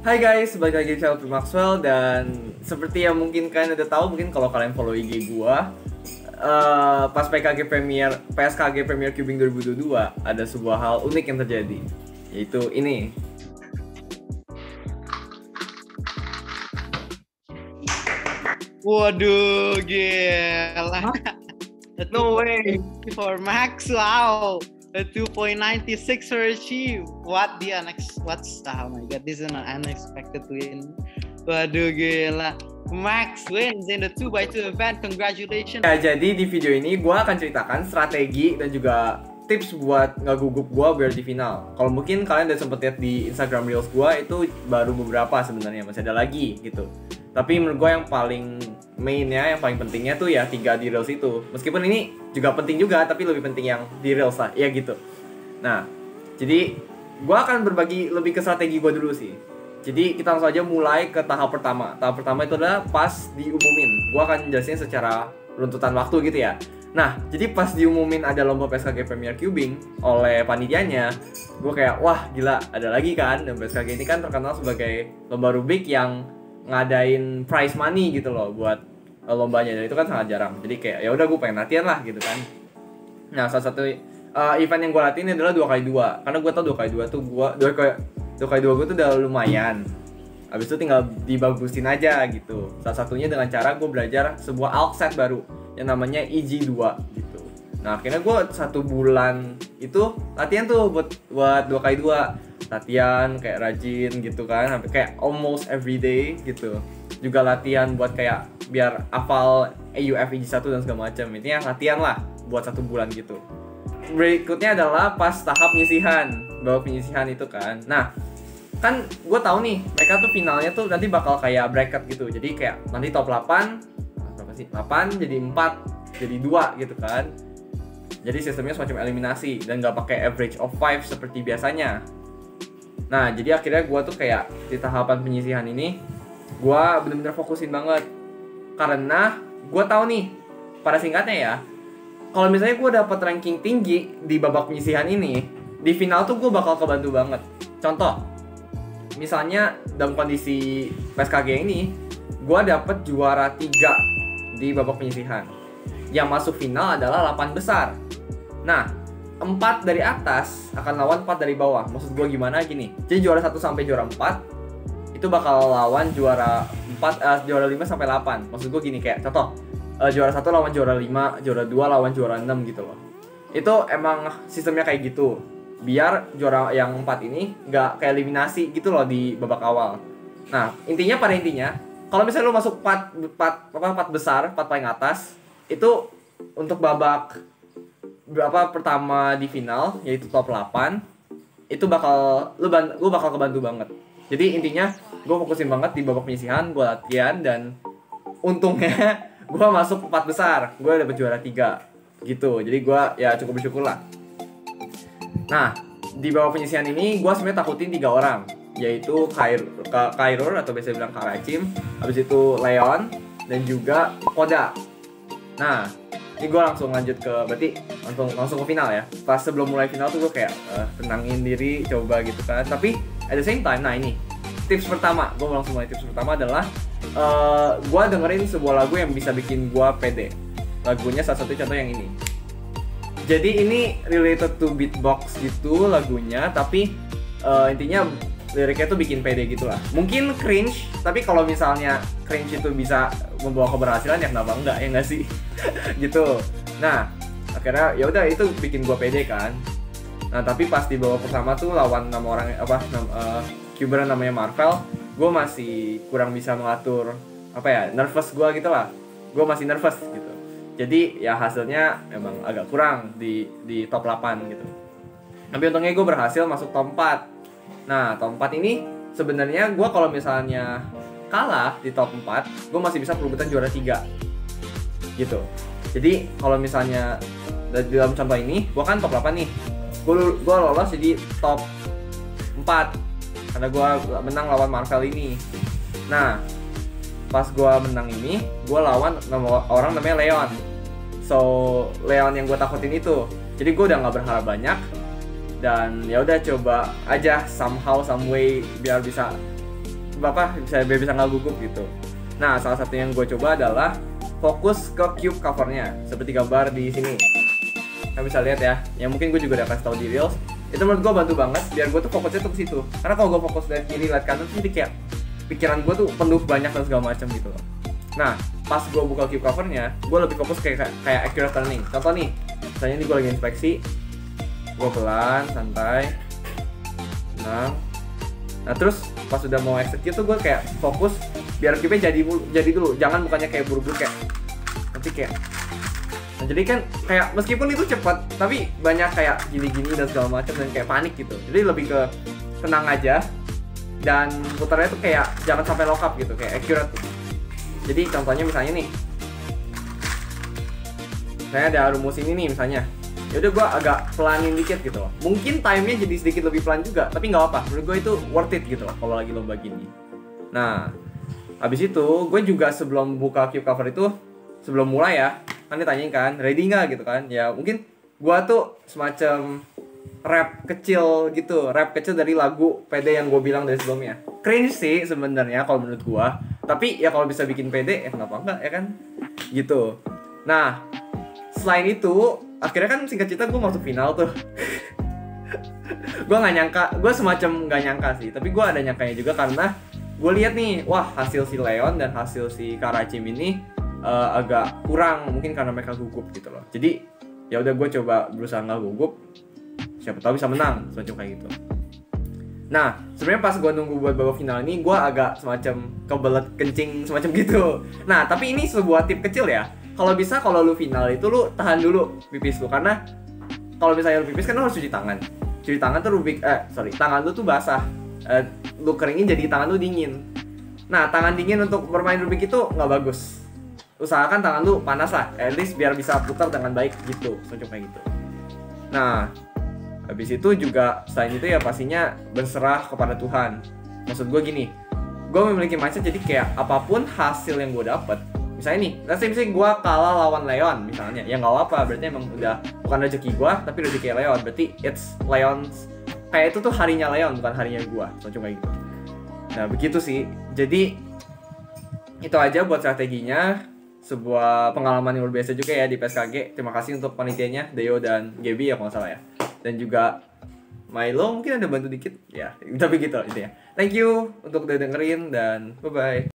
Hai guys, balik lagi di channel Maxwell. Dan seperti yang mungkin kalian udah tahu, mungkin kalau kalian follow IG gua, pas PSKG Premier Cubing 2022 ada sebuah hal unik yang terjadi, yaitu ini. Waduh, gila. No way. For Max, wow. A 2.96 were achieved. Oh my god, this is an unexpected win. Waduh, gila. Max wins in the 2x2 event. Congratulations. Ya, jadi di video ini gua akan ceritakan strategi dan juga tips buat ngegugup gua biar di final. Kalau mungkin kalian udah sempet lihat di Instagram Reels gua, itu baru beberapa sebenarnya, masih ada lagi gitu. Tapi menurut gue yang paling mainnya, yang paling pentingnya tuh ya 3 di Reels itu. Meskipun ini juga penting juga, tapi lebih penting yang di Reels lah, ya gitu. Nah, jadi gue akan berbagi lebih ke strategi gue dulu sih. Jadi kita langsung aja mulai ke tahap pertama. Tahap pertama itu adalah pas diumumin. Gue akan jelasin secara runtutan waktu gitu ya. Nah, jadi pas diumumin ada lomba PSKG Premier Cubing oleh panitianya, gue kayak, wah gila, ada lagi kan. Dan PSKG ini kan terkenal sebagai lomba Rubik yang ngadain prize money gitu loh buat lombanya, dan itu kan sangat jarang. Jadi kayak ya udah, gue pengen latihan lah gitu kan. Nah, salah satu event yang gue latihin adalah 2x2, karena gue tau 2x2 tuh gue tuh udah lumayan. Habis itu tinggal dibagusin aja gitu. Salah satunya dengan cara gue belajar sebuah ALK set baru yang namanya EG2 gitu. Nah, akhirnya gue 1 bulan itu latihan tuh buat 2x2. Latihan kayak rajin gitu kan, sampai kayak almost every day gitu. Juga latihan buat kayak biar hafal AUF EG1 dan segala macam. Intinya latihan lah buat 1 bulan gitu. Berikutnya adalah pas tahap penyisihan, babak penyisihan itu kan. Nah, kan gue tahu nih mereka tuh finalnya tuh nanti bakal kayak bracket gitu. Jadi kayak nanti top 8 berapa sih? 8 jadi 4 jadi 2 gitu kan. Jadi sistemnya semacam eliminasi dan nggak pakai average of 5 seperti biasanya. Nah, jadi akhirnya gue tuh kayak di tahapan penyisihan ini gue bener-bener fokusin banget. Karena gue tahu nih, pada singkatnya ya, kalau misalnya gue dapet ranking tinggi di babak penyisihan ini, di final tuh gue bakal kebantu banget. Contoh, misalnya dalam kondisi PSKG ini, gue dapet juara 3 di babak penyisihan. Yang masuk final adalah 8 besar. Nah, 4 dari atas akan lawan 4 dari bawah. Maksud gue gimana gini. Jadi juara 1 sampai juara 4 itu bakal lawan juara 4 juara 5 sampai 8. Maksud gue gini, kayak contoh, juara 1 lawan juara 5, juara 2 lawan juara 6 gitu loh. Itu emang sistemnya kayak gitu. Biar juara yang 4 ini nggak kayak eliminasi gitu loh di babak awal. Nah, pada intinya, kalau misalnya lo masuk 4 besar, 4 paling atas, itu untuk babak pertama di final, yaitu top 8, itu gue bakal kebantu banget. Jadi intinya gue fokusin banget di babak penyisihan, gue latihan, dan untungnya gue masuk 4 besar, gue dapet juara 3 gitu. Jadi gue ya cukup bersyukur lah. Nah, di babak penyisihan ini gue sebenarnya takutin 3 orang, yaitu Kairur atau biasa bilang Karacim, habis itu Leon, dan juga Koda. Nah, ini gue langsung lanjut ke, berarti langsung ke final ya. Pas sebelum mulai final tuh gue kayak tenangin diri, coba gitu kan. Tapi at the same time, nah ini tips pertama, gue langsung mulai. Tips pertama adalah gue dengerin sebuah lagu yang bisa bikin gue pede. Lagunya salah satu contoh yang ini. Jadi ini related to beatbox gitu lagunya, tapi intinya liriknya tuh bikin pede gitu lah. Mungkin cringe, tapi kalau misalnya cringe itu bisa membawa keberhasilan, ya kenapa enggak, ya enggak sih? Gitu. Nah, akhirnya ya udah, itu bikin gua pede kan. Nah, tapi pas di babak pertama tuh lawan Cuber namanya Marvel, gua masih kurang bisa mengatur nervous gua gitu lah. Gua masih nervous gitu. Jadi ya hasilnya emang agak kurang di top 8 gitu. Tapi untungnya gue berhasil masuk top 4. Nah, top 4 ini sebenarnya gue kalau misalnya kalah di top 4, gue masih bisa perebutan juara 3 gitu. Jadi kalau misalnya dalam contoh ini, gue kan top 8 nih, gue lolos jadi top 4 karena gue menang lawan Marvel ini. Nah, pas gue menang ini, gue lawan orang namanya Leon. So, Leon yang gue takutin itu. Jadi gue udah gak berharap banyak, dan ya udah coba aja somehow some way biar bisa biar bisa nggak gugup gitu. Nah, salah satu yang gue coba adalah fokus ke cube covernya seperti gambar di sini. Kalian bisa lihat ya, yang mungkin gue juga udah kasih tau di Reels. Itu menurut gue bantu banget biar gue tuh fokusnya tuh ke situ. Karena kalau gue fokus dari kiri lihat kanan tuh jadi kayak pikiran gue tuh penuh banyak dan segala macam gitu loh. Nah, pas gue buka cube covernya, gue lebih fokus kayak accurate turning. Contoh nih, misalnya ini gue lagi inspeksi, gue pelan, santai, tenang. Nah terus pas udah mau execute tuh gue kayak fokus biar cube-nya jadi dulu, jangan bukannya kayak buru-buru kayak nanti kayak. Nah jadi kan kayak meskipun itu cepat, tapi banyak kayak gini-gini dan segala macam dan kayak panik gitu. Jadi lebih ke tenang aja dan putarnya tuh kayak jangan sampai lock up gitu, kayak accurate tuh. Jadi contohnya misalnya nih, saya ada rumus ini nih misalnya. Yaudah gue agak pelanin dikit gitu loh. Mungkin time-nya jadi sedikit lebih pelan juga, tapi nggak apa. Menurut gue itu worth it gitu loh kalau lagi lomba gini. Nah, habis itu gue juga sebelum buka cube cover itu, sebelum mulai ya, kan ditanyain kan, ready nggak gitu kan? Ya mungkin gue tuh semacam rap kecil gitu, rap kecil dari lagu PD yang gue bilang dari sebelumnya. Cringe sih sebenarnya kalau menurut gue, tapi ya kalau bisa bikin PD ya kenapa enggak ya kan? Gitu. Nah, selain itu akhirnya kan singkat cerita gue masuk final tuh. Gue nggak nyangka, gue semacam nggak nyangka sih, tapi gue ada nyangkanya juga karena gue lihat nih, wah hasil si Leon dan hasil si Karachim ini agak kurang, mungkin karena mereka gugup gitu loh. Jadi ya udah gue coba berusaha nggak gugup, siapa tahu bisa menang, semacam kayak gitu. Nah sebenarnya pas gue nunggu buat babak final ini, gue agak semacam kebelet kencing semacam gitu. Nah tapi ini sebuah tip kecil ya. Kalau bisa, kalau lu final itu lu tahan dulu pipis lu, karena kalau misalnya lu pipis kan lu harus cuci tangan. Cuci tangan tuh tangan lu tuh basah. Lu keringin jadi tangan lu dingin. Nah, tangan dingin untuk bermain Rubik itu nggak bagus. Usahakan tangan lu panas lah, at least biar bisa putar dengan baik gitu, semacam kayak gitu. Nah, habis itu juga selain itu ya pastinya berserah kepada Tuhan. Maksud gue gini, gue memiliki mindset jadi kayak apapun hasil yang gue dapet, misalnya nih, misalnya gue kalah lawan Leon misalnya, ya nggak apa-apa, berarti emang udah bukan rezeki gue, tapi rezeki Leon, berarti it's Leon's, kayak itu tuh harinya Leon, bukan harinya gue, semacam kayak gitu. Nah begitu sih, jadi itu aja buat strateginya, sebuah pengalaman yang luar biasa juga ya di PSKG. Terima kasih untuk panitianya, Deo dan Gaby ya kalau nggak salah ya, dan juga Milo mungkin ada bantu dikit, ya tapi gitu intinya. Thank you untuk udah dengerin dan bye-bye.